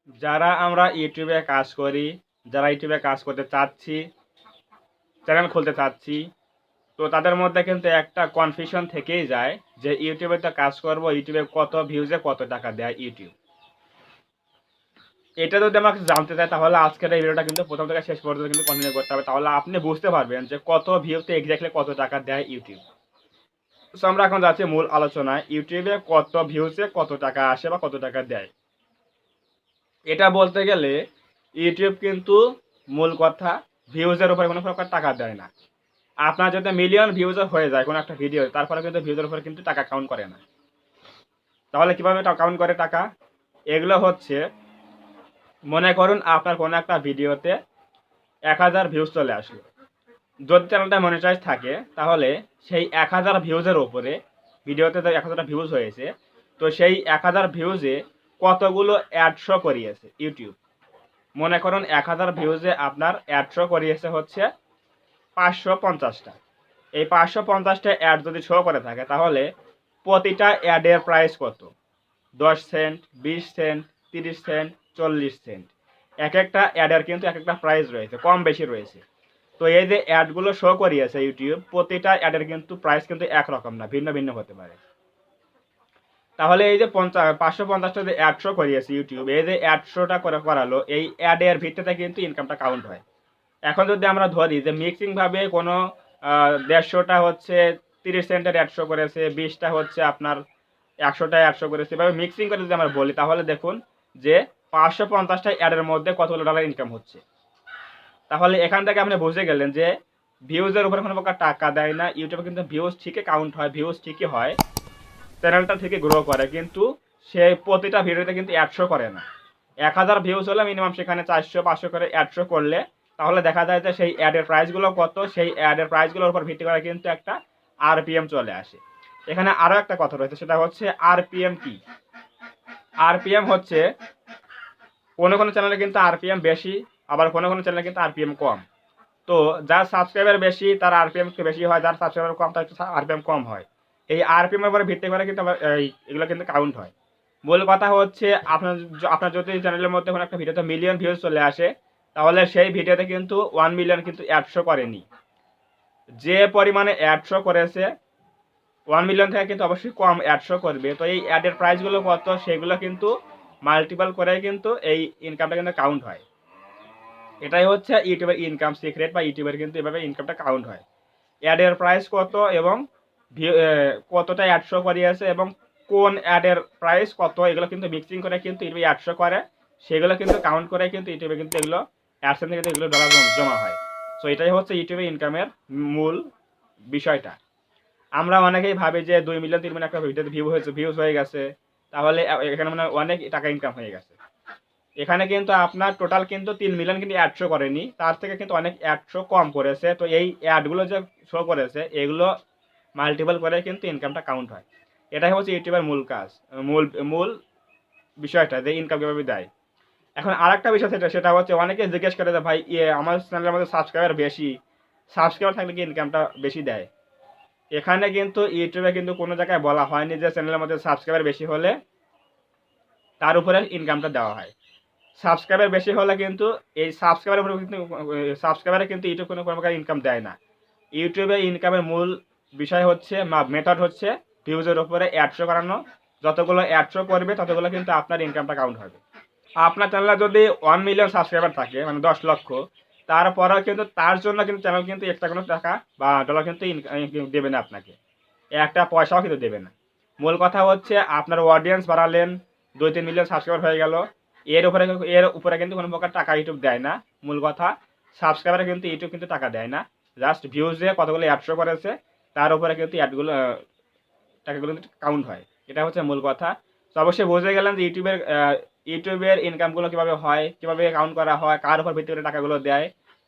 যারা আমরা ইউটিউবে কাজ করি, যারা ইউটিউবে কাজ করতে চাচ্ছি, চ্যানেল খুলতে চাচ্ছি, তো তাদের মধ্যে কিন্তু একটা কনফিউশন থেকেই যায় যে ইউটিউবে তো কাজ করব, ইউটিউবে কত ভিউজে কত টাকা দেয় ইউটিউব। এটা যদি আমাকে জানতে চাই তাহলে আজকের এই ভিডিওটা কিন্তু প্রথম থেকে শেষ পর্যন্ত কিন্তু কন্টিনিউ করতে হবে, তাহলে আপনি বুঝতে পারবেন যে কত ভিউতে এক্স্যাক্টলি কত টাকা দেয় ইউটিউব। তো আমরা এখন যাচ্ছি মূল আলোচনায়, ইউটিউবে কত ভিউজে কত টাকা আসে বা কত টাকা দেয়। এটা বলতে গেলে ইউটিউব কিন্তু মূল কথা ভিউজের উপরে কোনো প্রকার টাকা দেয় না। আপনার যদি মিলিয়ন ভিউজ হয়ে যায় কোনো একটা ভিডিও, তারপরে কিন্তু ভিউজের উপরে কিন্তু টাকা কাউন্ট করে না। তাহলে কিভাবে কাউন্ট করে টাকা? এগুলো হচ্ছে, মনে করুন আপনার কোনো একটা ভিডিওতে 1000 ভিউজ চলে আসলো। যদি চ্যানেলটা মনিটাইজ থাকে তাহলে সেই 1000 ভিউজের ওপরে, ভিডিওতে যে 1000টা ভিউজ হয়েছে, তো সেই 1000 ভিউজে কতগুলো অ্যাড শো করিয়েছে ইউটিউব। মনে করুন 1000 ভিউজে আপনার অ্যাড শো করিয়েছে হচ্ছে 550টা। এই 550টা অ্যাড যদি শো করে থাকে তাহলে প্রতিটা অ্যাডের প্রাইস কত? 10 সেন্ট, 20 সেন্ট, 30 সেন্ট, 40 সেন্ট। এক একটা অ্যাডের কিন্তু এক একটা প্রাইস রয়েছে, কম বেশি রয়েছে। তো এই যে অ্যাডগুলো শো করিয়েছে ইউটিউব, প্রতিটা অ্যাডের কিন্তু প্রাইস কিন্তু একরকম না, ভিন্ন ভিন্ন হতে পারে। তাহলে এই যে 550টা যে অ্যাড শো করিয়েছে ইউটিউব, এই যে অ্যাড শোটা করালো, এই অ্যাডের ভিত্তিতে কিন্তু ইনকামটা কাউন্ট হয়। এখন যদি আমরা ধরি যে মিক্সিংভাবে কোনো 150টা হচ্ছে 30 সেন্টের 100 করেছে, 20টা হচ্ছে আপনার 100টায় 100 করেছে, এভাবে মিক্সিং করে যদি আমরা বলি তাহলে দেখুন যে 550টা অ্যাডের মধ্যে কতগুলো ডলার ইনকাম হচ্ছে। তাহলে এখান থেকে আপনি বুঝে গেলেন যে ভিউজের উপরে কোনো প্রকার টাকা দেয় না ইউটিউবে, কিন্তু ভিউজ ঠিকই কাউন্ট হয়, ভিউজ ঠিকই হয়, চ্যানেলটা থেকে গ্রো করে, কিন্তু সে প্রতিটা ভিডিওতে কিন্তু 100 করে না। 1000 ভিউজ হলে মিনিমাম সেখানে 400-500 করে 100 করলে তাহলে দেখা যায় যে সেই অ্যাডের প্রাইসগুলো কত, সেই অ্যাডের প্রাইসগুলোর উপর ভিত্তি করে কিন্তু একটা আরপিএম চলে আসে। এখানে আরও একটা কথা রয়েছে, সেটা হচ্ছে আরপিএম কি? আরপিএম হচ্ছে কোনো কোনো চ্যানেলে কিন্তু আরপিএম বেশি, আবার কোনো কোনো চ্যানেলে কিন্তু আরপিএম কম। তো যার সাবস্ক্রাইবার বেশি তার আরপিএম বেশি হয়, যার সাবস্ক্রাইবার কম তার একটু আরপিএম কম হয়। এই আরপিএম এর উপরে ভিত্তি করে কিন্তু এগুলো কিন্তু কাউন্ট হয়। মূল কথা হচ্ছে আপনার যদি চ্যানেলের মধ্যে কোনো একটা ভিডিওতে মিলিয়ন ভিউজ চলে আসে, তাহলে সেই ভিডিওতে কিন্তু 1 মিলিয়ন কিন্তু অ্যাড শো করেনি। যে পরিমাণে অ্যাড শো করেছে 1 মিলিয়ন থেকে কিন্তু অবশ্যই কম অ্যাড শো করবে। তো এই অ্যাডের প্রাইসগুলো কত সেগুলো কিন্তু মাল্টিপল করে কিন্তু এই ইনকামটা কিন্তু কাউন্ট হয়। এটাই হচ্ছে ইউটিউবের ইনকাম সিক্রেট, বা ইউটিউবের কিন্তু এভাবে ইনকামটা কাউন্ট হয়। অ্যাডের প্রাইস কত এবং কতটা অ্যাড শো করিয়েছে এবং কোন অ্যাডের প্রাইস কত, এগুলো কিন্তু মিক্সিং করে কিন্তু ইউটিউবে 100 করে, সেগুলো কিন্তু কাউন্ট করে কিন্তু ইউটিউবে কিন্তু এগুলো অ্যাডসেন্স থেকে এগুলো ডলার জমা হয়। সো এটাই হচ্ছে ইউটিউবে ইনকামের মূল বিষয়টা। আমরা অনেকেই ভাবি যে 2 মিলিয়ন 3 মিলিয়ন একটা ভিডিওতে ভিউজ হয়ে গেছে, তাহলে এখানে মানে অনেক টাকা ইনকাম হয়ে গেছে। এখানে কিন্তু আপনার টোটাল কিন্তু 3 মিলিয়ন কিন্তু অ্যাড শো করেনি, তার থেকে কিন্তু অনেক অ্যাড শো কম করেছে। তো এই অ্যাডগুলো যে শো করেছে এগুলো মাল্টিপল করে কিন্তু ইনকামটা কাউন্ট হয়। এটাই হচ্ছে ইউটিউবের মূল কাজ, মূল মূল বিষয়টা যে ইনকাম কীভাবে দেয়। এখন আরেকটা বিষয় সেটা হচ্ছে অনেকে জিজ্ঞেস করে যে ভাই আমার চ্যানেলের মধ্যে সাবস্ক্রাইবার বেশি, সাবস্ক্রাইবার থাকলে কি ইনকামটা বেশি দেয়? এখানে কিন্তু ইউটিউবে কিন্তু কোনো জায়গায় বলা হয়নি যে চ্যানেলের মধ্যে সাবস্ক্রাইবার বেশি হলে তার উপরে ইনকামটা দেওয়া হয়। সাবস্ক্রাইবার বেশি হলে কিন্তু এই সাবস্ক্রাইবারের উপরে কিন্তু সাবস্ক্রাইবারে কিন্তু ইউটিউব কোনো প্রকার ইনকাম দেয় না। ইউটিউবে ইনকামের মূল বিষয় হচ্ছে মেথড হচ্ছে ভিউজের উপরে অ্যাড শো করানো। যতগুলো অ্যাড শো করবে ততগুলো কিন্তু আপনার ইনকামটা কাউন্ট হবে। আপনার চ্যানেলে যদি 1 মিলিয়ন সাবস্ক্রাইবার থাকে, মানে 10 লক্ষ, তারপরেও কিন্তু তার জন্য কিন্তু চ্যানেল কিন্তু এক্সট্রা কোনো টাকা বা ডলার কিন্তু দেবে না আপনাকে, একটা পয়সাও কিন্তু দেবে না। মূল কথা হচ্ছে আপনার অডিয়েন্স বাড়ালেন, 2-3 মিলিয়ন সাবস্ক্রাইবার হয়ে গেল, এর উপরে কিন্তু কোনো প্রকার টাকা ইউটিউব দেয় না। মূল কথা সাবস্ক্রাইবারে কিন্তু ইউটিউব কিন্তু টাকা দেয় না, জাস্ট ভিউজে কতগুলো অ্যাড শো করেছে তার উপরে কিন্তু অ্যাডগুলো টাকাগুলো কিন্তু কাউন্ট হয়। এটা হচ্ছে মূল কথা। তো অবশ্যই বুঝে গেলেন যে ইউটিউবের ইনকামগুলো কীভাবে হয়, কীভাবে কাউন্ট করা হয়, কার উপর ভিত্তি করে টাকাগুলো দেয়,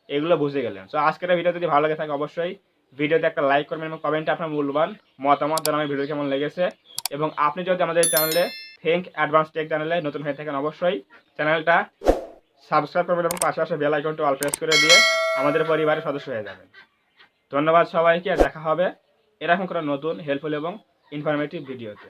এগুলো বুঝে গেলেন। সো আজকের ভিডিও যদি ভালো লাগে থাকে অবশ্যই ভিডিওতে একটা লাইক করবেন এবং কমেন্টে আপনার মূল্যবান মতামত জানাবেন ভিডিও কেমন লেগেছে। এবং আপনি যদি আমাদের চ্যানেলে থিঙ্ক অ্যাডভান্স টেক চ্যানেলে নতুন হয়ে থাকেন অবশ্যই চ্যানেলটা সাবস্ক্রাইব করবেন এবং পাশাপাশি বেল আইকনটি অল প্রেস করে দিয়ে আমাদের পরিবারের সদস্য হয়ে যাবেন। ধন্যবাদ সবাইকে, দেখা হবে এরকম করে নতুন হেল্পফুল এবং ইনফরমেটিভ ভিডিওতে।